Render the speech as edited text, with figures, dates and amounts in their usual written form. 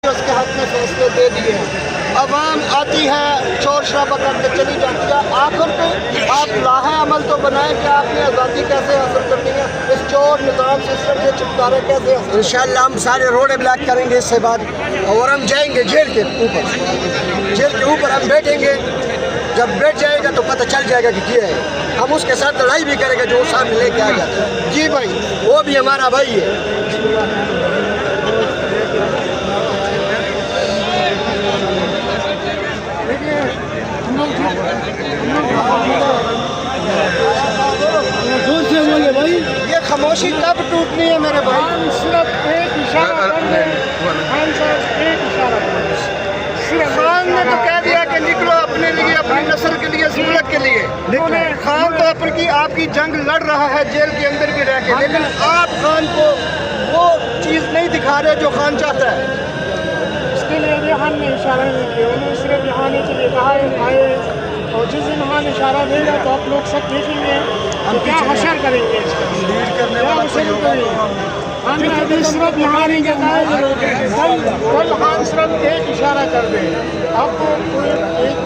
उसके हाथ में फैसले दे दिए हैं। अवाम आती है, शोर शराबा करके चली जाती है। आखिर पे आप लाहे अमल तो बनाएं कि आपने आज़ादी कैसे हासिल करनी है, इस चोर निज़ाम सिस्टम से छुटकारा कैसे हासिल। इंशाअल्लाह हम सारे रोड ब्लॉक करेंगे इसके बाद, और हम जाएंगे जेल के ऊपर। जेल के ऊपर हम बैठेंगे, जब बैठ जाएगा तो पता चल जाएगा कि क्या है। हम उसके साथ लड़ाई भी करेंगे जो सामने लेके आ जाता है। जी भाई, वो भी हमारा भाई है। भाई ये खामोशी कब टूटनी है मेरे भाई? सिर्फ एक इशारा कर दें, खान साहब एक इशारा कर। खान ने तो कह दिया कि निकलो अपने लिए, अपनी नस्ल के लिए, सूरत के लिए। खान तो अपनी आपकी जंग लड़ रहा है जेल के अंदर भी रह के, लेकिन आप खान को वो चीज़ नहीं दिखा रहे जो खान चाहता है। इसके लिए भी खान ने इशारा नहीं किया, उन्होंने सिर्फ यहाँ आने के लिए कहा है आए, और जिस दिन खान इशारा देगा तो आप लोग सब देखेंगे हम क्या हशर करेंगे इसका। हमने अभी सिर्फ यहाँ नहीं कल खान सिर्फ एक इशारा कर दे, आपको एक